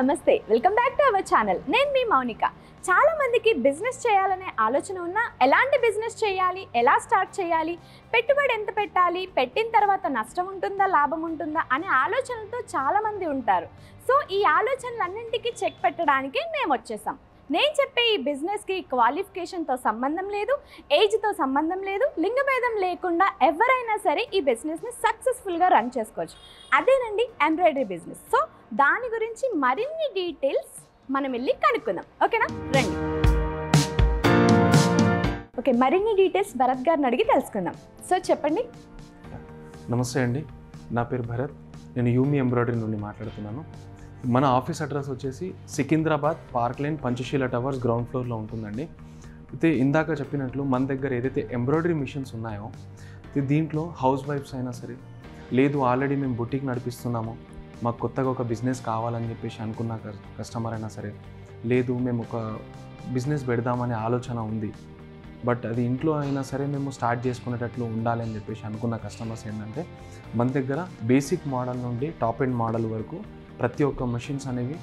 నమస్తే welcome back to our channel. నేను మీ మౌనిక. చాలా మందికి బిజినెస్ చేయాలనే ఆలోచన ఉన్నా ఎలాంటి బిజినెస్ చేయాలి, ఎలా స్టార్ట్ చేయాలి, పెట్టుబడి ఎంత పెట్టాలి, పెట్టిన తర్వాత నష్టం ఉంటుందా లాభం ఉంటుందా అనే ఆలోచనలతో చాలామంది ఉంటారు. సో ఈ ఆలోచనలన్నింటికి చెక్ పెట్టడానికి మేము వచ్చేసాం. నేను చెప్పే ఈ బిజినెస్కి క్వాలిఫికేషన్తో సంబంధం లేదు, ఏజ్తో సంబంధం లేదు, లింగభేదం లేకుండా ఎవరైనా సరే ఈ బిజినెస్ని సక్సెస్ఫుల్గా రన్ చేసుకోవచ్చు. అదేనండి ఎంబ్రాయిడరీ బిజినెస్. సో దాని గురించి మరిన్ని డీటెయిల్స్ మనం వెళ్ళి కనుక్కుందాం. ఓకేనా, రండి. ఓకే, మరిన్ని డీటెయిల్స్ భరత్ గారిని అడిగి తెలుసుకుందాం. సో చెప్పండి. నమస్తే అండి, నా పేరు భరత్. నేను యూమి ఎంబ్రాయిడరీ నుండి మాట్లాడుతున్నాను. మన ఆఫీస్ అడ్రస్ వచ్చేసి Secunderabad park line Panchsheel towers ground ఫ్లోర్లో ఉంటుందండి. అయితే ఇందాక చెప్పినట్లు మన దగ్గర ఏదైతే ఎంబ్రాయిడరీ మిషన్స్ ఉన్నాయో దీంట్లో హౌస్ వైఫ్స్ అయినా సరే, లేదు ఆల్రెడీ మేము బుటీక్ నడిపిస్తున్నాము, మాకు కొత్తగా ఒక బిజినెస్ కావాలని చెప్పేసి అనుకున్న కస్టమర్ అయినా సరే, లేదు మేము ఒక బిజినెస్ పెడదామనే ఆలోచన ఉంది బట్ అది ఇంట్లో అయినా సరే మేము స్టార్ట్ చేసుకునేటట్లు ఉండాలి అని చెప్పేసి అనుకున్న కస్టమర్స్ ఏంటంటే మన దగ్గర బేసిక్ మోడల్ నుండి టాప్ ఎండ్ మోడల్ వరకు ప్రతి ఒక్క మెషిన్స్ అనేవి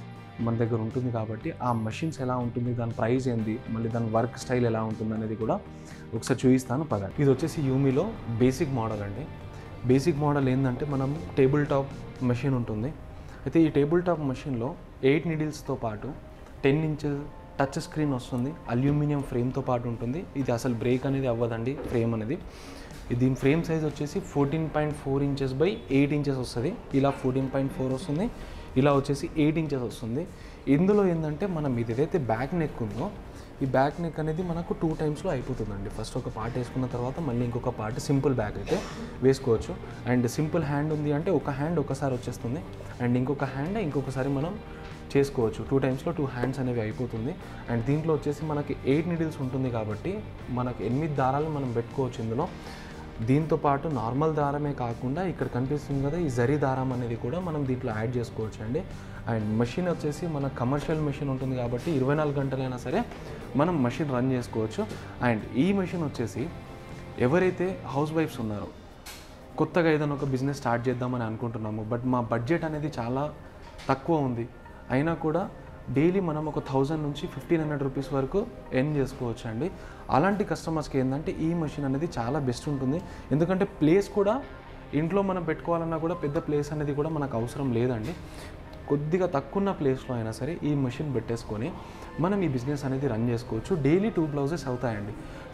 మన దగ్గర ఉంటుంది. కాబట్టి ఆ మెషిన్స్ ఎలా ఉంటుంది, దాని ప్రైస్ ఏంది, మళ్ళీ దాని వర్క్ స్టైల్ ఎలా ఉంటుంది అనేది కూడా ఒకసారి చూపిస్తాను పదండి. ఇది వచ్చేసి యూమీలో బేసిక్ మోడల్ అండి. బేసిక్ మోడల్ ఏంటంటే మనం టేబుల్ టాప్ మెషిన్ ఉంటుంది. అయితే ఈ టేబుల్ టాప్ మెషిన్లో 8 నీడిల్స్తో పాటు 10 ఇంచెస్ టచ్ స్క్రీన్ వస్తుంది, అల్యూమినియం ఫ్రేమ్తో పాటు ఉంటుంది. ఇది అసలు బ్రేక్ అనేది అవ్వదండి ఫ్రేమ్ అనేది. దీని ఫ్రేమ్ సైజ్ వచ్చేసి 14.4 ఇంచెస్ బై 8 ఇంచెస్ వస్తుంది. ఇలా 14.4 వస్తుంది, ఇలా వచ్చేసి 8 ఇంచెస్ వస్తుంది. ఇందులో ఏంటంటే మనం ఇది ఏదైతే బ్యాక్ నెక్ ఉందో ఈ బ్యాక్ నెక్ అనేది మనకు 2 టైమ్స్లో అయిపోతుందండి. ఫస్ట్ ఒక పార్ట్ వేసుకున్న తర్వాత మళ్ళీ ఇంకొక పార్ట్ సింపుల్ బ్యాక్ అయితే వేసుకోవచ్చు. అండ్ సింపుల్ హ్యాండ్ ఉంది అంటే ఒక హ్యాండ్ ఒకసారి వచ్చేస్తుంది, అండ్ ఇంకొక హ్యాండ్ ఇంకొకసారి మనం చేసుకోవచ్చు. 2 టైమ్స్లో 2 హ్యాండ్స్ అనేవి అయిపోతుంది. అండ్ దీంట్లో వచ్చేసి మనకి 8 నీడిల్స్ ఉంటుంది కాబట్టి మనకి 8 దారాలు మనం పెట్టుకోవచ్చు ఇందులో. దీంతో పాటు నార్మల్ దారమే కాకుండా ఇక్కడ కనిపిస్తుంది కదా ఈ జరీ దారం అనేది కూడా మనం దీంట్లో యాడ్ చేసుకోవచ్చు అండి. అండ్ మెషిన్ వచ్చేసి మన కమర్షియల్ మెషిన్ ఉంటుంది కాబట్టి 24 గంటలైనా సరే మనం మెషిన్ రన్ చేసుకోవచ్చు. అండ్ ఈ మెషిన్ వచ్చేసి ఎవరైతే హౌస్ వైఫ్స్ ఉన్నారో, కొత్తగా ఏదైనా ఒక బిజినెస్ స్టార్ట్ చేద్దామని అనుకుంటున్నాము బట్ మా బడ్జెట్ అనేది చాలా తక్కువ ఉంది, అయినా కూడా డైలీ మనం ఒక 1000 నుంచి 1500 రూపీస్ వరకు ఎర్న్ చేసుకోవచ్చు అండి. అలాంటి కస్టమర్స్కి ఏంటంటే ఈ మెషిన్ అనేది చాలా బెస్ట్ ఉంటుంది. ఎందుకంటే ప్లేస్ కూడా ఇంట్లో మనం పెట్టుకోవాలన్నా కూడా పెద్ద ప్లేస్ అనేది కూడా మనకు అవసరం లేదండి. కొద్దిగా తక్కువ ప్లేస్లో అయినా సరే ఈ మెషిన్ పెట్టేసుకొని మనం ఈ బిజినెస్ అనేది రన్ చేసుకోవచ్చు. డైలీ 2 బ్లౌజెస్ అవుతాయండి.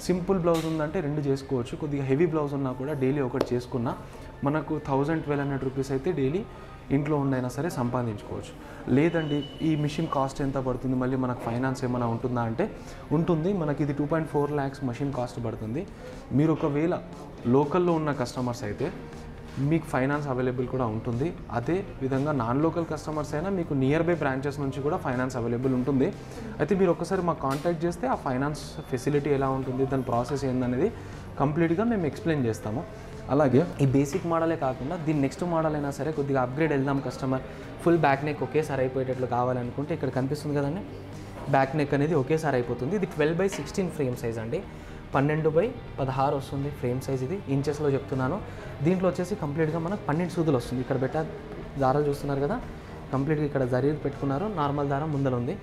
సింపుల్ బ్లౌజ్ ఉందంటే 2 చేసుకోవచ్చు, కొద్దిగా హెవీ బ్లౌజ్ ఉన్నా కూడా డైలీ ఒకటి చేసుకున్నా మనకు 1000-1200 రూపీస్ అయితే డైలీ ఇంట్లో ఉండైనా సరే సంపాదించుకోవచ్చు. లేదండి ఈ మిషన్ కాస్ట్ ఎంత పడుతుంది, మళ్ళీ మనకు ఫైనాన్స్ ఏమైనా ఉంటుందా అంటే ఉంటుంది. మనకి ఇది 2.4 lakhs మెషిన్ కాస్ట్ పడుతుంది. మీరు ఒకవేళ లోకల్లో ఉన్న కస్టమర్స్ అయితే మీకు ఫైనాన్స్ అవైలబుల్ కూడా ఉంటుంది. అదే విధంగా నాన్ లోకల్ కస్టమర్స్ అయినా మీకు నియర్ బై బ్రాంచెస్ నుంచి కూడా ఫైనాన్స్ అవైలబుల్ ఉంటుంది. అయితే మీరు ఒకసారి మాకు కాంటాక్ట్ చేస్తే ఆ ఫైనాన్స్ ఫెసిలిటీ ఎలా ఉంటుంది, దాని ప్రాసెస్ ఏందనేది కంప్లీట్గా మేము ఎక్స్ప్లెయిన్ చేస్తాము. అలాగే ఈ బేసిక్ మోడలే కాకుండా దీని నెక్స్ట్ మోడల్ అయినా సరే కొద్దిగా అప్గ్రేడ్ వెళ్దాం, కస్టమర్ ఫుల్ బ్యాక్ నెక్ ఒకేసారి అయిపోయేటట్లు కావాలనుకుంటే ఇక్కడ కనిపిస్తుంది కదండి బ్యాక్ నెక్ అనేది ఒకేసారి అయిపోతుంది. ఇది 12/16 ఫ్రేమ్ సైజ్ అండి. 12/16 వస్తుంది ఫ్రేమ్ సైజ్. ఇది ఇంచెస్లో చెప్తున్నాను. దీంట్లో వచ్చేసి కంప్లీట్గా మనకు 12 సూదులు వస్తుంది. ఇక్కడ దారాలు చూస్తున్నారు కదా, కంప్లీట్గా ఇక్కడ జరీ పెట్టుకున్నారు, నార్మల్ దారం ముందర ఉంది.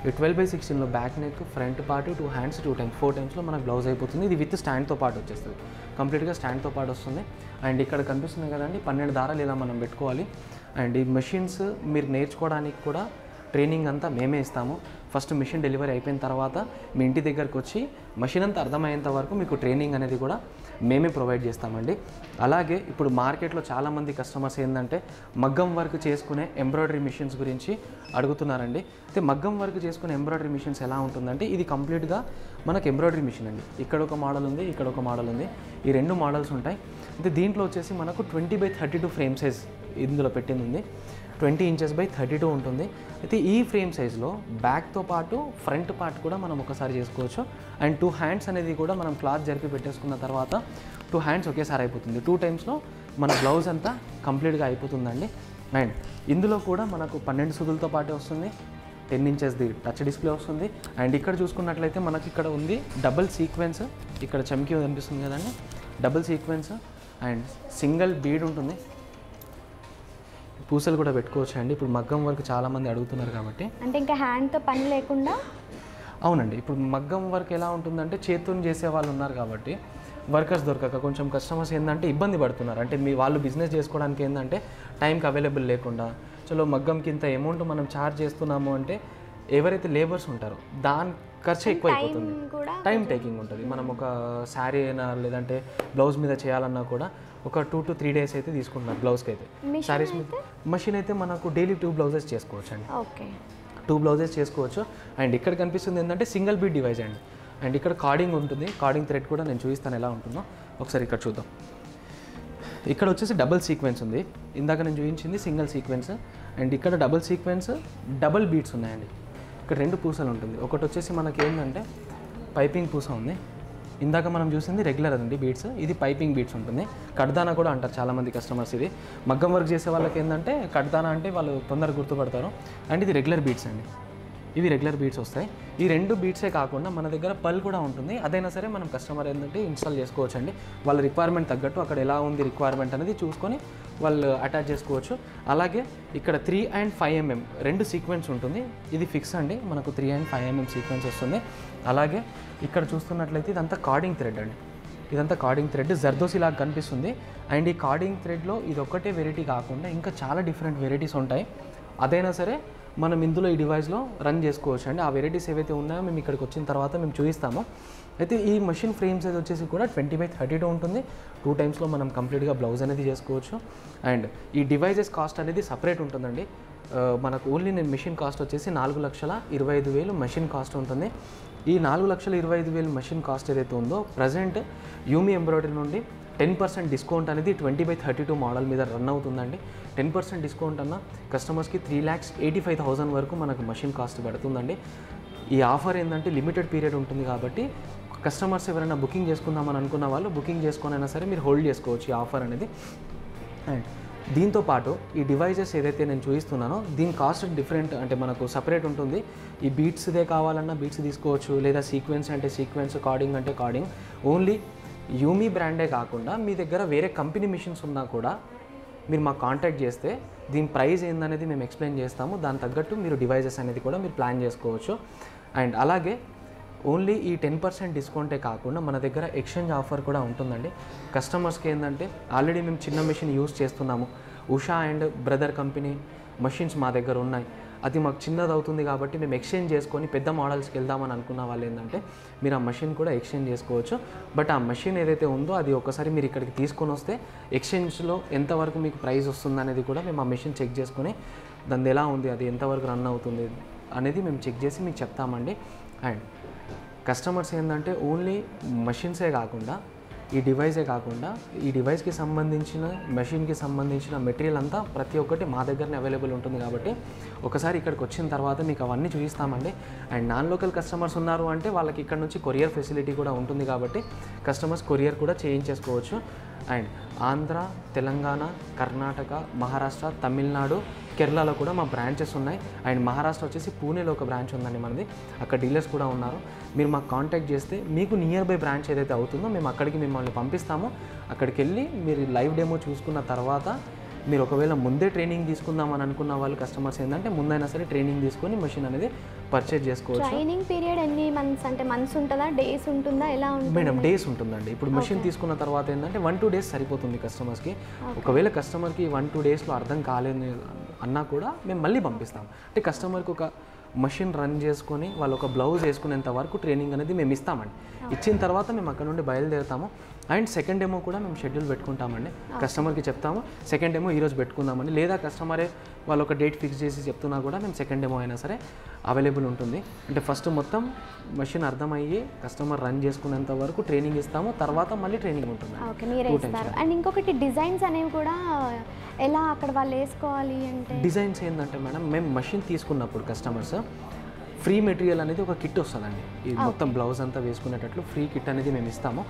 12/16లో back neck, front part, 2 hands, 2 times 4 టైమ్స్లో మనకు బ్లౌజ్ అయిపోతుంది. ఇది విత్ స్టాండ్తో పాటు వచ్చేస్తుంది, కంప్లీట్గా స్టాండ్తో పాటు వస్తుంది. అండ్ ఇక్కడ కనిపిస్తుంది కదండి 12 దారాలు ఇలా మనం పెట్టుకోవాలి. అండ్ ఈ మెషిన్స్ మీరు నేర్చుకోవడానికి కూడా ట్రైనింగ్ అంతా మేమే ఇస్తాము. ఫస్ట్ మెషిన్ డెలివరీ అయిపోయిన తర్వాత మీ ఇంటి దగ్గరకు వచ్చి మెషిన్ అంతా అర్థమయ్యేంత వరకు మీకు ట్రైనింగ్ అనేది కూడా మేమే ప్రొవైడ్ చేస్తామండి. అలాగే ఇప్పుడు మార్కెట్లో చాలామంది కస్టమర్స్ ఏంటంటే మగ్గం వర్క్ చేసుకునే ఎంబ్రాయిడరీ మిషన్స్ గురించి అడుగుతున్నారండి. అయితే మగ్గం వర్క్ చేసుకునే ఎంబ్రాయిడరీ మిషన్స్ ఎలా ఉంటుందంటే ఇది కంప్లీట్గా మనకు ఎంబ్రాయిడరీ మిషన్ అండి. ఇక్కడ ఒక మోడల్ ఉంది, ఇక్కడ ఒక మోడల్ ఉంది, ఈ 2 మోడల్స్ ఉంటాయి. అయితే దీంట్లో వచ్చేసి మనకు 20/32 ఫ్రేమ్ సైజ్ ఇందులో పెట్టింది ఉంది. 20 ఇంచెస్ బై 32 ఉంటుంది. అయితే ఈ ఫ్రేమ్ సైజ్లో బ్యాక్తో పాటు ఫ్రంట్ పార్ట్ కూడా మనం ఒకసారి చేసుకోవచ్చు. అండ్ 2 హ్యాండ్స్ అనేది కూడా మనం క్లాత్ జరిపి పెట్టేసుకున్న తర్వాత 2 హ్యాండ్స్ ఒకేసారి అయిపోతుంది. 2 టైమ్స్లో మన బ్లౌజ్ అంతా కంప్లీట్గా అయిపోతుందండి. అండ్ ఇందులో కూడా మనకు 12 సూదులతో పాటే వస్తుంది, 10 ఇంచెస్ది టచ్ డిస్ప్లే వస్తుంది. అండ్ ఇక్కడ చూసుకున్నట్లయితే మనకి ఇక్కడ ఉంది డబుల్ సీక్వెన్స్, ఇక్కడ చమ్కీ కనిపిస్తుంది కదండి, double sequence and single bead ఉంటుంది. పూసలు కూడా పెట్టుకోవచ్చు అండి. ఇప్పుడు మగ్గం వర్క్ చాలామంది అడుగుతున్నారు కాబట్టి. అంటే ఇంకా హ్యాండ్తో పని లేకుండా? అవునండి. ఇప్పుడు మగ్గం వర్క్ ఎలా ఉంటుందంటే చేతితో చేసే వాళ్ళు ఉన్నారు కాబట్టి వర్కర్స్ దొరకక కొంచెం కస్టమర్స్ ఏంటంటే ఇబ్బంది పడుతున్నారు. అంటే వాళ్ళు బిజినెస్ చేసుకోవడానికి ఏంటంటే టైంకి అవైలబుల్ లేకుండా, చలో మగ్గంకి ఇంత అమౌంట్ మనం ఛార్జ్ చేస్తున్నాము అంటే ఎవరైతే లేబర్స్ ఉంటారో దాని ఖర్చు ఎక్కువ అయిపోతుంది, టైం టేకింగ్ ఉంటుంది. మనం ఒక శారీ అయినా లేదంటే బ్లౌజ్ మీద చేయాలన్నా కూడా ఒక 2 to 3 days అయితే తీసుకుంటున్నారు బ్లౌజ్కి అయితే. శారీస్ మీద మెషిన్ అయితే మనకు డైలీ 2 blouses చేసుకోవచ్చు అండి. ఓకే, 2 blouses చేసుకోవచ్చు. అండ్ ఇక్కడ కనిపిస్తుంది ఏంటంటే సింగిల్ బీట్ డివైస్ అండి. అండ్ ఇక్కడ కార్డింగ్ ఉంటుంది, కార్డింగ్ థ్రెడ్ కూడా నేను చూపిస్తాను ఎలా ఉంటుందో. ఒకసారి ఇక్కడ చూద్దాం. ఇక్కడ వచ్చేసి డబుల్ సీక్వెన్స్ ఉంది, ఇందాక నేను చూపించింది సింగిల్ సీక్వెన్స్. అండ్ ఇక్కడ డబుల్ సీక్వెన్స్ డబుల్ బీట్స్ ఉన్నాయండి. ఇక్కడ 2 పూసలు ఉంటుంది. ఒకటి వచ్చేసి మనకి ఏంటంటే పైపింగ్ పూస ఉంది, ఇందాక మనం చూసింది రెగ్యులర్ అండి బీట్స్, ఇది పైపింగ్ బీట్స్ ఉంటుంది. కడ్దానా కూడా అంటారు చాలామంది కస్టమర్స్. ఇది మగ్గం వర్క్ చేసే వాళ్ళకి ఏంటంటే కడ్దానా అంటే వాళ్ళు తొందరగా గుర్తుపడతారు. అండ్ ఇది రెగ్యులర్ బీట్స్ అండి, ఇవి రెగ్యులర్ బీట్స్ వస్తాయి. ఈ 2 బీట్సే కాకుండా మన దగ్గర పల్ కూడా ఉంటుంది, అదైనా సరే మనం కస్టమర్ ఏంటంటే ఇన్స్టాల్ చేసుకోవచ్చు అండి. వాళ్ళ రిక్వైర్మెంట్ తగ్గట్టు అక్కడ ఎలా ఉంది రిక్వైర్మెంట్ అనేది చూసుకొని వాళ్ళు అటాచ్ చేసుకోవచ్చు. అలాగే ఇక్కడ 3 and 5 mm 2 సీక్వెన్స్ ఉంటుంది, ఇది ఫిక్స్ అండి, మనకు 3 and 5 mm సీక్వెన్స్ వస్తుంది. అలాగే ఇక్కడ చూస్తున్నట్లయితే ఇదంతా కార్డింగ్ థ్రెడ్ అండి, ఇదంతా కార్డింగ్ థ్రెడ్ జర్దోసి లాగా కనిపిస్తుంది. అండ్ ఈ కార్డింగ్ థ్రెడ్లో ఇది ఒక్కటే వెరైటీ కాకుండా ఇంకా చాలా డిఫరెంట్ వెరైటీస్ ఉంటాయి. అదైనా సరే మనం ఇందులో ఈ డివైస్లో రన్ చేసుకోవచ్చు అండి. ఆ వెరైటీస్ ఏవైతే ఉన్నాయో మేము ఇక్కడికి వచ్చిన తర్వాత మేము చూపిస్తాము. అయితే ఈ మషిన్ ఫ్రేమ్ సైజ్ వచ్చేసి కూడా 20x32 ఉంటుంది. 2 టైమ్స్లో మనం కంప్లీట్గా బ్లౌజ్ అనేది చేసుకోవచ్చు. అండ్ ఈ డివైజెస్ కాస్ట్ అనేది సపరేట్ ఉంటుందండి. మనకు ఓన్లీ నేను మెషిన్ కాస్ట్ వచ్చేసి 4,25,000 మెషిన్ కాస్ట్ ఉంటుంది. ఈ 4,25,000 మెషిన్ కాస్ట్ ఏదైతే ఉందో ప్రజెంట్ యూమి ఎంబ్రాయిడరీ నుండి 10% డిస్కౌంట్ అనేది 20x32 మోడల్ మీద రన్ అవుతుందండి. 10% డిస్కౌంట్ అన్న కస్టమర్స్కి 3,85,000 వరకు మనకు మెషిన్ కాస్ట్ పడుతుందండి. ఈ ఆఫర్ ఏంటంటే లిమిటెడ్ పీరియడ్ ఉంటుంది కాబట్టి కస్టమర్స్ ఎవరైనా బుకింగ్ చేసుకుందామని అనుకున్న వాళ్ళు బుకింగ్ చేసుకొనైనా సరే మీరు హోల్డ్ చేసుకోవచ్చు ఈ ఆఫర్ అనేది. అండ్ దీంతో పాటు ఈ డివైజెస్ ఏదైతే నేను చూపిస్తున్నానో దీని కాస్ట్ డిఫరెంట్, అంటే మనకు సపరేట్ ఉంటుంది. ఈ బీట్స్దే కావాలన్నా బీట్స్ తీసుకోవచ్చు, లేదా సీక్వెన్స్ అంటే సీక్వెన్స్, కార్డింగ్ అంటే కార్డింగ్. ఓన్లీ యూమి బ్రాండే కాకుండా మీ దగ్గర వేరే కంపెనీ మిషన్స్ ఉన్నా కూడా మీరు మాకు కాంటాక్ట్ చేస్తే దీని ప్రైస్ ఏందనేది మేము ఎక్స్ప్లెయిన్ చేస్తాము. దాని తగ్గట్టు మీరు డివైజెస్ అనేది కూడా మీరు ప్లాన్ చేసుకోవచ్చు. అండ్ అలాగే ఓన్లీ ఈ 10% డిస్కౌంటే కాకుండా మన దగ్గర ఎక్స్చేంజ్ ఆఫర్ కూడా ఉంటుందండి. కస్టమర్స్కి ఏంటంటే ఆల్రెడీ మేము చిన్న మెషిన్ యూస్ చేస్తున్నాము, Usha and brother company machines మా దగ్గర ఉన్నాయి, అది మాకు చిన్నది అవుతుంది కాబట్టి మేము ఎక్స్చేంజ్ చేసుకొని పెద్ద మోడల్స్కి వెళ్దామని అనుకున్న వాళ్ళు ఏంటంటే మీరు ఆ మెషిన్ కూడా ఎక్స్చేంజ్ చేసుకోవచ్చు. బట్ ఆ మెషిన్ ఏదైతే ఉందో అది ఒకసారి మీరు ఇక్కడికి తీసుకొని వస్తే ఎక్స్చేంజ్లో ఎంతవరకు మీకు ప్రైస్ వస్తుంది అనేది కూడా మేము ఆ మెషిన్ చెక్ చేసుకొని దాన్ని ఎలా ఉంది, అది ఎంతవరకు రన్ అవుతుంది అనేది మేము చెక్ చేసి మీకు చెప్తామండి. అండ్ కస్టమర్స్ ఏంటంటే ఓన్లీ మెషిన్సే కాకుండా ఈ డివైసే కాకుండా ఈ డివైస్కి సంబంధించిన మెషిన్కి సంబంధించిన మెటీరియల్ అంతా ప్రతి ఒక్కటి మా దగ్గరనే అవైలబుల్ ఉంటుంది కాబట్టి ఒకసారి ఇక్కడికి వచ్చిన తర్వాత మీకు అవన్నీ చూపిస్తామండి. అండ్ నాన్ లోకల్ కస్టమర్స్ ఉన్నారు అంటే వాళ్ళకి ఇక్కడ నుంచి కొరియర్ ఫెసిలిటీ కూడా ఉంటుంది కాబట్టి కస్టమర్స్ కొరియర్ కూడా చేయించేసుకోవచ్చు. అండ్ ఆంధ్ర, తెలంగాణ, కర్ణాటక, మహారాష్ట్ర, తమిళనాడు, కేరళలో కూడా మా బ్రాంచెస్ ఉన్నాయి. అండ్ మహారాష్ట్ర వచ్చేసి పూణేలో ఒక బ్రాంచ్ ఉందండి మనది, అక్కడ డీలర్స్ కూడా ఉన్నారు. మీరు మాకు కాంటాక్ట్ చేస్తే మీకు నియర్ బై బ్రాంచ్ ఏదైతే అవుతుందో మేము అక్కడికి మిమ్మల్ని పంపిస్తాము. అక్కడికి వెళ్ళి మీరు లైవ్ డెమో చూసుకున్న తర్వాత మీరు ఒకవేళ ముందే ట్రైనింగ్ తీసుకుందామని అనుకున్న వాళ్ళు కస్టమర్స్ ఏంటంటే ముందైనా సరే ట్రైనింగ్ తీసుకొని మెషిన్ అనేది పర్చేజ్ చేసుకోవచ్చు. ట్రైనింగ్ పీరియడ్ ఎన్ని మంత్స్, అంటే మంత్స్ ఉంటుందా, డేస్ ఉంటుందా, ఎలా ఉంటుంది? మేడం డేస్ ఉంటుందండి. ఇప్పుడు మెషిన్ తీసుకున్న తర్వాత ఏంటంటే 1-2 days సరిపోతుంది కస్టమర్స్కి. ఒకవేళ కస్టమర్కి 1-2 daysలో అర్థం కాలేదు అన్నా కూడా మేము మళ్ళీ పంపిస్తాం. అంటే కస్టమర్కి ఒక మెషిన్ రన్ చేసుకొని వాళ్ళు ఒక బ్లౌజ్ వేసుకునేంత వరకు ట్రైనింగ్ అనేది మేము ఇస్తామండి. ఇచ్చిన తర్వాత మేము అక్కడ నుండి బయలుదేరుతాము. అండ్ సెకండ్ డెమో కూడా మేము షెడ్యూల్ పెట్టుకుంటామండి. కస్టమర్కి చెప్తాము సెకండ్ డెమో ఈరోజు పెట్టుకుందామని, లేదా కస్టమరే వాళ్ళు ఒక డేట్ ఫిక్స్ చేసి చెప్తున్నా కూడా మేము సెకండ్ డెమో అయినా సరే అవైలబుల్ ఉంటుంది. అంటే ఫస్ట్ మొత్తం మెషిన్ అర్థమయ్యి కస్టమర్ రన్ చేసుకునేంత వరకు ట్రైనింగ్ ఇస్తాము, తర్వాత మళ్ళీ ట్రైనింగ్ ఉంటుంది. ఓకే, మీరే ఇస్తారు. అండ్ ఇంకొకటి డిజైన్స్ అనేవి కూడా ఎలా అక్కడ వాళ్ళు వేసుకోవాలి అంటే? డిజైన్స్ ఏంటంటే మేడం మేము మెషిన్ తీసుకున్నప్పుడు కస్టమర్స్ ఫ్రీ మెటీరియల్ అనేది ఒక కిట్ వస్తుందండి. ఈ మొత్తం బ్లౌజ్ అంతా వేసుకునేటట్లు ఫ్రీ కిట్ అనేది మేము ఇస్తాము.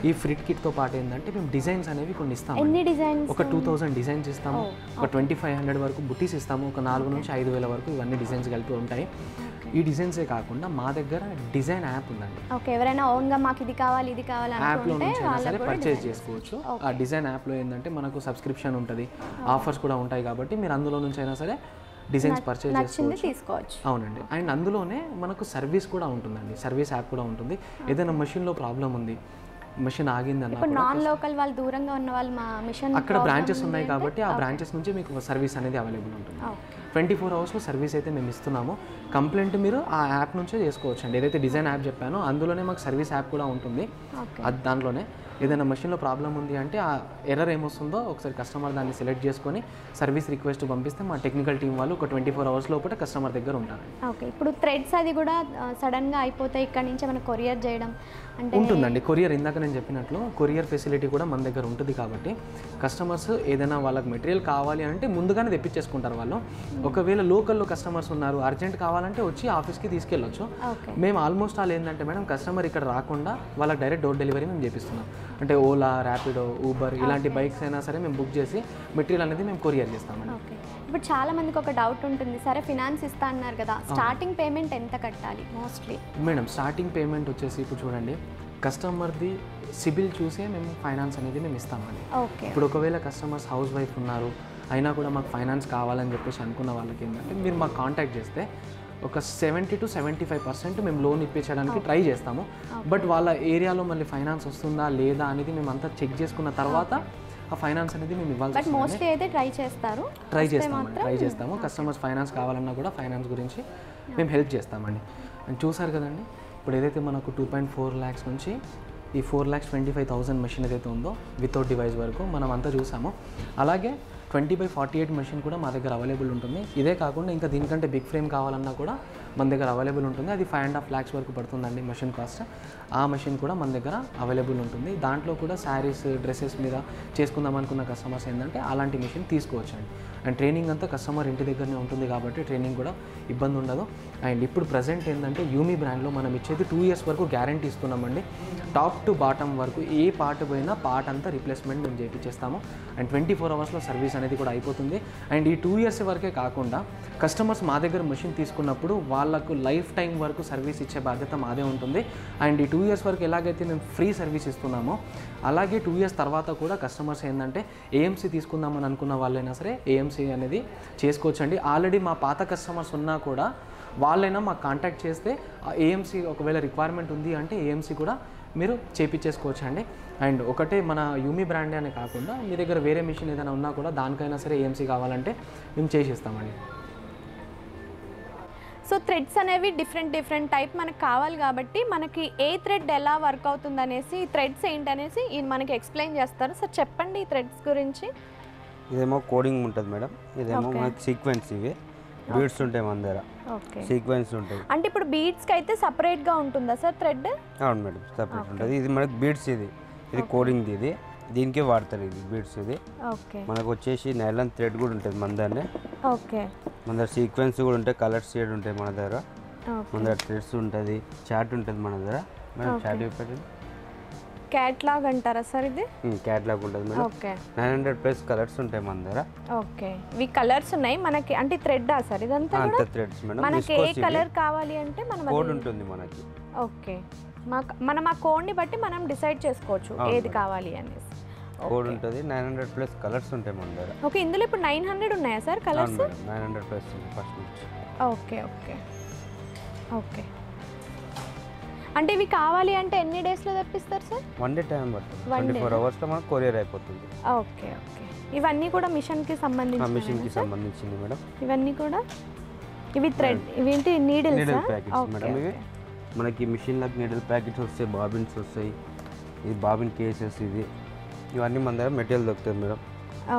ఈ ఫ్రీ కిట్తో పాటు ఏంటంటే మేము డిజైన్స్ అనేవి కొన్ని ఇస్తాము. ఎన్ని డిజైన్స్? ఒక 2000 డిజైన్స్ ఇస్తాము, ఒక 2500 వరకు బుటీస్ ఇస్తాము, ఒక 4 నుంచి 5000 వరకు ఇవన్నీ డిజైన్స్ కలిపి ఉంటాయి. ఈ డిజైన్సే కాకుండా మా దగ్గర డిజైన్ యాప్ ఉందండి. ఓకే, ఎవరైనా ఓన్గా మాకు ఇది కావాలి ఇది కావాలి యాప్లో అనుకుంటే నుంచి అయినా సరే పర్చేస్ చేసుకోవచ్చు. ఆ డిజైన్ యాప్లో ఏంటంటే మనకు సబ్స్క్రిప్షన్ ఉంటుంది, ఆఫర్స్ కూడా ఉంటాయి. కాబట్టి మీరు అందులో నుంచి అయినా సరే డిజైన్స్ పర్చేస్ చేసుకోవచ్చు. అవునండి. అండ్ అందులోనే మనకు సర్వీస్ కూడా ఉంటుందండి, సర్వీస్ యాప్ కూడా ఉంటుంది. ఏదైనా మెషిన్లో ప్రాబ్లం ఉంది, మెషిన్ ఆగింది అన్న, ఇప్పుడు నాన్ లోకల్ వాళ్ళు దూరంగా ఉన్న వాళ్ళు మా మిషన్ అక్కడ బ్రాంచెస్ ఉన్నాయి కాబట్టి ఆ బ్రాంచెస్ నుంచి మీకు సర్వీస్ అనేది అవైలబుల్ ఉంటుంది. 24 అవర్స్లో సర్వీస్ అయితే మేము ఇస్తున్నాము. కంప్లైంట్ మీరు ఆ యాప్ నుంచే చేసుకోవచ్చు అండి. ఏదైతే డిజైన్ యాప్ చెప్పానో అందులోనే మాకు సర్వీస్ యాప్ కూడా ఉంటుంది. అది దాంట్లోనే ఏదైనా మెషిన్లో ప్రాబ్లం ఉంది అంటే ఆ ఎర్రర్ ఏమొస్తుందో ఒకసారి కస్టమర్ దాన్ని సెలెక్ట్ చేసుకొని సర్వీస్ రిక్వెస్ట్ పంపిస్తే మా టెక్నికల్ టీం వాళ్ళు ఒక 24 అవర్స్ లోపల కస్టమర్ దగ్గర ఉంటారు. ఓకే, ఇప్పుడు థ్రెడ్స్ అది కూడా సడన్గా అయిపోతాయి, ఇక్కడ నుంచి మనం కొరియర్ చేయడం అంటే ఉంటుందండి. కొరియర్ ఇందాక నేను చెప్పినట్లు కొరియర్ ఫెసిలిటీ కూడా మన దగ్గర ఉంటుంది. కాబట్టి కస్టమర్స్ ఏదైనా వాళ్ళకి మెటీరియల్ కావాలి అంటే ముందుగానే తెప్పించేసుకుంటారు వాళ్ళు. ఒకవేళ లోకల్లో కస్టమర్స్ ఉన్నారు, అర్జెంట్ కావాలంటే వచ్చి ఆఫీస్కి తీసుకెళ్ళొచ్చు. మేము ఆల్మోస్ట్ ఆల్ ఏంటంటే మేడం కస్టమర్ ఇక్కడ రాకుండా వాళ్ళకి డైరెక్ట్ డోర్ డెలివరీ మేము చేపిస్తున్నాం. అంటే ఓలా, ర్యాపిడో, ఊబర్ ఇలాంటి బైక్స్ అయినా సరే మేము బుక్ చేసి మెటీరియల్ అనేది మేము కొరియర్ చేస్తామండి. ఓకే, ఇప్పుడు చాలా మందికి ఒక డౌట్ ఉంటుంది, సరే ఫినాన్స్ ఇస్తా అన్నారు కదా, స్టార్టింగ్ పేమెంట్ ఎంత కట్టాలి మోస్ట్లీ? మేడం స్టార్టింగ్ పేమెంట్ వచ్చేసి ఇప్పుడు చూడండి, కస్టమర్ది సిబిల్ చూసే మేము ఫైనాన్స్ అనేది మేము ఇస్తామండి. ఓకే, ఇప్పుడు ఒకవేళ కస్టమర్స్ హౌస్ వైఫ్ ఉన్నారు, అయినా కూడా మాకు ఫైనాన్స్ కావాలని చెప్పేసి అనుకున్న వాళ్ళకి ఏంటంటే మీరు మాకు కాంటాక్ట్ చేస్తే ఒక 70 to 75% మేము లోన్ ఇప్పించడానికి ట్రై చేస్తాము. బట్ వాళ్ళ ఏరియాలో మళ్ళీ ఫైనాన్స్ వస్తుందా లేదా అనేది మేము అంతా చెక్ చేసుకున్న తర్వాత ఆ ఫైనాన్స్ అనేది మేము ఇవ్వాల్సి వస్తుంది. మోస్ట్లీ అయితే ట్రై చేస్తాము. కస్టమర్స్ ఫైనాన్స్ కావాలన్నా కూడా ఫైనాన్స్ గురించి మేము హెల్ప్ చేస్తామండి. అండ్ చూసారు కదండి, ఇప్పుడు ఏదైతే మనకు 2.4 lakhs నుంచి ఈ 4,25,000 మెషిన్ ఏదైతే ఉందో వితౌట్ డివైస్ వరకు మనం అంతా చూసాము. అలాగే 20x48 మెషిన్ కూడా మా దగ్గర అవైలబుల్ ఉంటుంది. ఇదే కాకుండా ఇంకా దీనికంటే బిగ్ ఫ్రేమ్ కావాలన్నా కూడా మన దగ్గర అవైలబుల్ ఉంటుంది. అది 5.5 lakhs వరకు పడుతుందండి మెషిన్ కాస్ట్. ఆ మెషిన్ కూడా మన దగ్గర అవైలబుల్ ఉంటుంది. దాంట్లో కూడా శారీస్, డ్రెస్సెస్ మీద చేసుకుందాం అనుకున్న కస్టమర్స్ ఏంటంటే అలాంటి మెషిన్ తీసుకోవచ్చండి. అండ్ ట్రైనింగ్ అంతా కస్టమర్ ఇంటి దగ్గరనే ఉంటుంది కాబట్టి ట్రైనింగ్ కూడా ఇబ్బంది ఉండదు. అండ్ ఇప్పుడు ప్రజెంట్ ఏంటంటే యూమి బ్రాండ్లో మనం ఇచ్చేది 2 years వరకు గ్యారంటీ ఇస్తున్నామండి. టాప్ టు బాటమ్ వరకు ఏ పార్ట్ పోయినా పార్ట్ అంతా రీప్లేస్మెంట్ మేము చేయించేస్తాము. అండ్ 24 అవర్స్లో సర్వీస్ అనేది కూడా అయిపోతుంది. అండ్ ఈ 2 years వరకే కాకుండా కస్టమర్స్ మా దగ్గర మెషిన్ తీసుకున్నప్పుడు వాళ్ళకు లైఫ్ టైం వరకు సర్వీస్ ఇచ్చే బాధ్యత మాదే ఉంటుంది. అండ్ ఈ 2 years వరకు ఎలాగైతే మేము ఫ్రీ సర్వీస్ ఇస్తున్నామో అలాగే 2 years తర్వాత కూడా కస్టమర్స్ ఏంటంటే ఏఎంసీ తీసుకుందామని అనుకున్న వాళ్ళైనా సరే ఏఎంసీ అనేది చేసుకోవచ్చండి. ఆల్రెడీ మా పాత కస్టమర్స్ ఉన్నా కూడా వాళ్ళైనా మాకు కాంటాక్ట్ చేస్తే ఏఎంసీ ఒకవేళ రిక్వైర్మెంట్ ఉంది అంటే ఏఎంసీ కూడా మీరు చేపించేసుకోవచ్చు అండి. అండ్ ఒకటే మన యూమి బ్రాండే అనే కాకుండా మీ దగ్గర వేరే మిషన్ ఏదైనా ఉన్నా కూడా దానికైనా సరే ఏఎంసీ కావాలంటే మేము చేసిస్తామండి. సో థ్రెడ్స్ అనేవి డిఫరెంట్ టైప్ మనకు కావాలి కాబట్టి మనకి ఏ థ్రెడ్ ఎలా వర్క్ అవుతుంది అనేసి, థ్రెడ్స్ ఏంటనేసి మనకి ఎక్స్ప్లెయిన్ చేస్తారు. సార్ చెప్పండి ఈ థ్రెడ్స్ గురించి. ఇదేమో కోడింగ్ ఉంటుంది మేడం, ఇదేమో మనకి సీక్వెన్స్, ఇవి బీడ్స్ ఉంటాయి మన దగ్గర, సీక్వెన్స్ ఉంటాయి. అంటే ఇప్పుడు బీడ్స్కి అయితే సపరేట్గా ఉంటుందా సార్ థ్రెడ్? అవును మేడం, సపరేట్ ఉంటుంది. ఇది మనకి బీడ్స్, ఇది కోడింగ్, ఇది దీనికే వాడతారు. ఇది బీడ్స్, ఇది మనకు వచ్చేసి నైలాన్ థ్రెడ్ కూడా ఉంటుంది మన దగ్గర. మన దగ్గర సీక్వెన్స్ కూడా ఉంటాయి, కలర్స్ షేడ్ ఉంటాయి మన దగ్గర. మన దగ్గర థ్రెడ్స్ ఉంటుంది, చాట్ ఉంటుంది మన దగ్గర. మేడం చాట్ పెట్టండి. క్యాట్లాగ్ అంటారా సార్ ఇది? క్యాట్లాగ్ ఉంటుంది మేడం. 900+ కలర్స్ ఉంటాయి మన దగ్గర. ఓకే, ఇవి కలర్స్ ఉన్నాయి మనకి. అంటే థ్రెడ్ ఆ సార్ ఇదంతా? అంతా థ్రెడ్స్ మేడం. మనకి ఏ కలర్ కావాలి అంటే మనం కోడ్ ఉంటుంది మనకి. ఓకే, మనం ఆ కోడ్ని బట్టి మనం డిసైడ్ చేసుకోవచ్చు ఏది కావాలి అనేసి. కోడ్ ఉంటుంది. 900+ కలర్స్ ఉంటాయి మన దగ్గర. ఓకే, ఇందులో ఇప్పుడు 900 ఉన్నాయా సార్ కలర్స్? 900+ ఉంది ఫస్ట్ నుంచి. Okay okay okay. అంటే ఇవి కావాలి అంటే ఎన్ని డేస్లో తెప్పిస్తారు సార్? 1 day టైం పడుతుంది. 24 అవర్స్లో మనకు కొరియర్ అయిపోతుంది. Okay okay. ఇవన్నీ కూడా మిషన్కి సంబంధించింది మేడం. ఇవన్నీ కూడా ఇవి థ్రెడ్, ఇవేంటి నీడిల్ ప్యాకెట్స్ మేడం. ఇవి మనకి మిషన్లకు నీడిల్ ప్యాకెట్స్ వస్తాయి, బాబిన్స్ వస్తాయి, ఇది బాబిన్ కేసెస్, ఇది ఇవన్నీ మన దగ్గర మెటీరియల్ దొరుకుతుంది మేడం.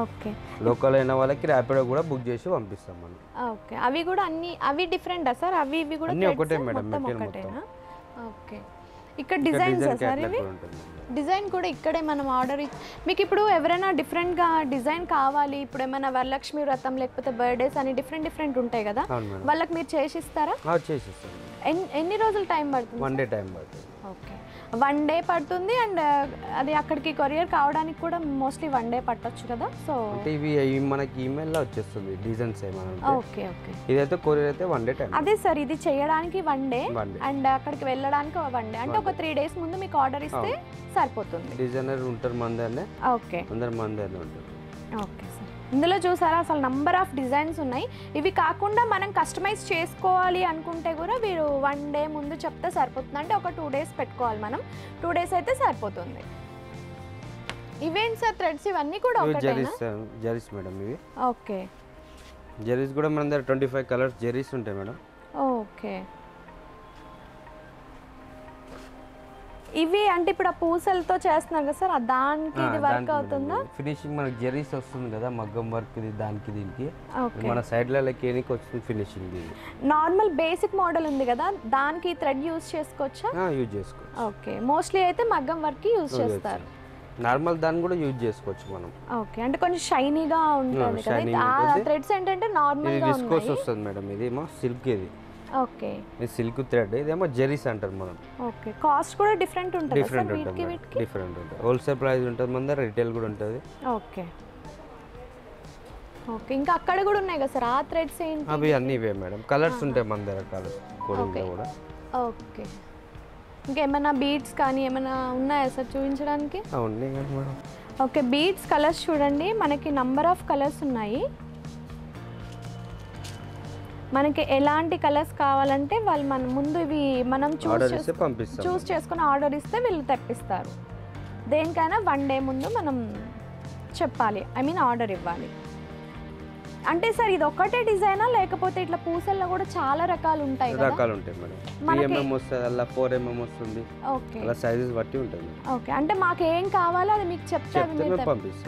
ఓకే, లోకల్ అయిన వాళ్ళకి ర్యాపిడో కూడా బుక్ చేసి పంపిస్తాం మనం. ఓకే, అవి కూడా అవి డిఫరెంటా సార్? అవి ఇవి కూడా అన్నీ ఒకటే మేడం, మెటీరియల్ మొత్తం. ఓకే. ఇక్కడ డిజైన్స్ సార్ ఇవి డిజైన్ కూడా ఇక్కడే మనం ఆర్డర్ మీకు ఇప్పుడు ఎవరైనా డిఫరెంట్గా డిజైన్ కావాలి, ఇప్పుడు ఏమైనా వరలక్ష్మి వ్రతం లేకపోతే బర్త్డేస్ అని డిఫరెంట్ ఉంటాయి కదా, వాళ్ళకి మీరు చేసిస్తారా? చేసిస్తాం. ఎన్ని రోజులు టైం పడుతుంది? 1 డే టైం పడుతుంది. ఓకే, 1 డే పడుతుంది. అండ్ అది అక్కడికి కొరియర్ కావడానికి కూడా మోస్ట్లీ 1 డే పట్టొచ్చు కదా. సో అంటే ఇవి మనకి ఈమెయిల్లో వచ్చేస్తుంది డిజైన్స్ ఏమన్నా. ఓకే ఓకే, ఇదైతే కొరియర్ అయితే 1 డే టైం. అదే సార్, ఇది చేయడానికి 1 డే అండ్ అక్కడికి వెళ్ళడానికి 1 డే, అంటే ఒక 3 days ముందు మీకు ఆర్డర్ ఇస్తే సరిపోతుంది. డిజైనర్ ఉంటారు మందనే. ఓకే, అందరు మందనే ఉంటారు. ఓకే సార్, ఇందులో చూసారా అసలు నంబర్ ఆఫ్ డిజైన్స్ ఉన్నాయి. ఇవి కాకుండా మనం కస్టమైజ్ చేసుకోవాలి అనుకుంటే కూడా మీరు 1 డే ముందు చెప్తే సరిపోతుంది. అంటే ఒక 2 days పెట్టుకోవాలి మనం, 2 days అయితే సరిపోతుంది. ఇవేంటి సార్ థ్రెడ్స్ ఇవన్నీ కూడా ఒకటేనా? జరీస్ మేడం ఇవి. ఓకే, జరీస్ కూడా మన దగ్గర 25 కలర్స్ జరీస్ ఉంటాయి మేడం. ఓకే, ఇవి అంటే ఇప్పుడు ఆ పూసలతో చేస్తున్నారు కదా సార్, దానికి ఇది వర్క్ అవుతుందా? ఫినిషింగ్ మనకి జరీస్ వస్తుంది కదా, మగ్గం వర్క్ ఇది దానికి దీనికి మన సైడ్లకి ఏనికి వస్తుంది ఫినిషింగ్. ఇది నార్మల్ బేసిక్ మోడల్ ఉంది కదా, దానికి థ్రెడ్ యూజ్ చేసుకోవచ్చా? యూజ్ చేసుకోవచ్చు. ఓకే, మోస్ట్లీ అయితే మగ్గం వర్క్ యూజ్ చేస్తారు. నార్మల్ దాన్ని కూడా యూజ్ చేసుకోవచ్చు మనం. ఓకే, అంటే కొంచెం షైనీగా ఉంటుంది కదా. ఆ థ్రెడ్స్ ఏంటంటే నార్మల్ గా విస్కోస్ వస్తుంది మేడం. ఇది ఏమో సిల్క్. ఇది ఓకే, ఇది సిల్క్ థ్రెడ్. ఇదేమో జరీస్ అంటారు మనం. ఓకే, కాస్ట్ కూడా డిఫరెంట్ ఉంటుంది. డిఫరెంట్ ఉంటుంది. హోల్సేల్ ప్రైస్ ఉంటుంది మన దగ్గర, రిటైల్ కూడా ఉంటుంది. ఓకే ఓకే, ఇంకా అక్కడ కూడా ఉన్నాయి కదా సార్ ఆ థ్రెడ్స్ ఏంటి? అవి అన్నీ ఇవే మేడం. కలర్స్ ఉంటాయి మన దగ్గర, కలర్స్ కోడింగ్ కూడా. ఓకే, ఇంకేమైనా బీడ్స్ కానీ ఏమైనా ఉన్నాయా సార్ చూపించడానికి? ఉన్నాయి మేడం. ఓకే, బీడ్స్ కలర్స్ చూడండి, మనకి నంబర్ ఆఫ్ కలర్స్ ఉన్నాయి. మనకి ఎలాంటి కలర్స్ కావాలంటే వాళ్ళు మన ముందు ఇవి మనం చూస్ చేసుకుని ఆర్డర్ ఇస్తే వీళ్ళు తెప్పిస్తారు. దేనికైనా 1 డే ముందు మనం చెప్పాలి, ఆర్డర్ ఇవ్వాలి. అంటే సార్ ఇది ఒకటే డిజైనా లేకపోతే ఇట్లా పూసల్లో కూడా చాలా రకాలు ఉంటాయి కదా? రకాలు ఉంటాయి మేడం. 3mm వస్తుంది, అలా 4mm వస్తుంది. ఓకే, అలా సైజెస్ బట్టి ఉంటుంది. ఓకే, అంటే మాకు ఏం కావాలో అది మీకు చెప్తే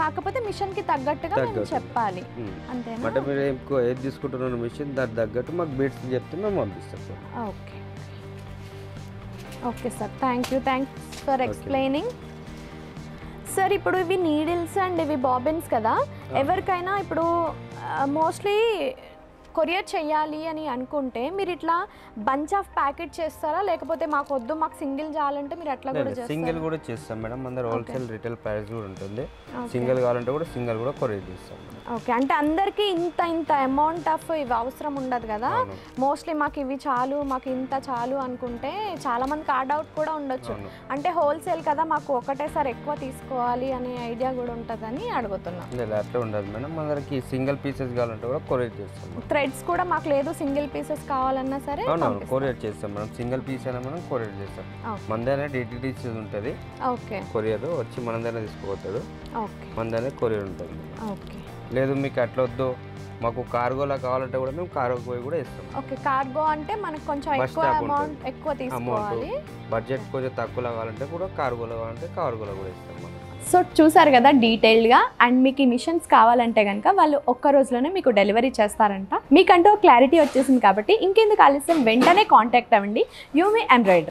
కాకపోతే మిషన్ కి తగ్గట్టుగా మేము చెప్పాలి అంతేనా? అంటే మీరు ఏది తీసుకుంటున్నారు మిషన్ దానికి తగ్గట్టు మాకు బీట్స్ చెప్తే మేము పంపిస్తాం sir. Okay okay sir, thanks for explaining. Sir ఇప్పుడు ఇవి నీడిల్స్ అండ్ ఇవి బాబిన్స్ కదా, ఎవరికైనా ఇప్పుడు మోస్ట్లీ కొరియర్ చేయాలి అని అనుకుంటే మీరు ఇట్లా బంచ్ ఆఫ్ ప్యాకెట్ చేస్తారా, లేకపోతే మాకు వద్దు మాకు సింగిల్ చాలంటే మీరు అట్లా కూడా చేస్తారా? సింగిల్ కూడా చేస్తాం మేడం. మన హోల్సేల్ రిటైల్ ప్రైస్ కూడా ఉంటుంది. సింగిల్ కావాలంటే కూడా సింగిల్ కూడా కొరియర్ చేస్తాం. ఓకే, అంటే అందరికీ ఇంత అమౌంట్ ఆఫ్ ఇవి అవసరం ఉండదు కదా. మోస్ట్లీ మాకు ఇవి చాలు, మాకు ఇంత చాలు అనుకుంటే చాలా మంది కార్డ్ అవుట్ కూడా ఉండొచ్చు. అంటే హోల్సేల్ కదా, మాకు ఒకటేసారి ఎక్కువ తీసుకోవాలి అనే ఐడియా కూడా ఉంటుందని అడుగుతున్నాం. అట్లా ఉండదు మేడం, మన దగ్గరికి సింగిల్ పీసెస్ కావాలంటే కూడా కొరియర్ చేస్తాం. థ్రెడ్స్ కూడా మాకు లేదు, సింగిల్ పీసెస్ కావాలన్నా సరే కొరియర్ చేస్తాం మేడం. సింగిల్ పీస్ అయినా మనం కొరియర్ చేస్తాం. మన దగ్గర DTDC ఉంటుంది. ఓకే, కొరియర్ వచ్చి మన దగ్గర తీసుకుపోతాడు. ఓకే, మన దగ్గర కొరియర్ ఉంటుంది. ఓకే, లేదు మీకు అట్లా వద్దు మాకు కార్గోలా కావాలంటే కూడా మేము కార్గో పోయి కూడా ఇస్తాం. ఓకే, కార్గో అంటే మనకు కొంచెం ఎక్కువ తీసుకోవాలి. బడ్జెట్ కొంచెం తక్కువలో కావాలంటే కూడా కార్గోలో కావాలంటే కార్గోలో కూడా ఇస్తాం మనం. సో చూసారు కదా డీటెయిల్డ్గా. అండ్ మీకు ఈ మిషన్స్ కావాలంటే కనుక వాళ్ళు ఒక్క రోజులోనే మీకు డెలివరీ చేస్తారంట. మీకంటూ క్లారిటీ వచ్చేసింది కాబట్టి ఇంకెందుకు ఆలస్యం, వెంటనే కాంటాక్ట్ అవ్వండి యూమి ఎంబ్రాయిడరీ.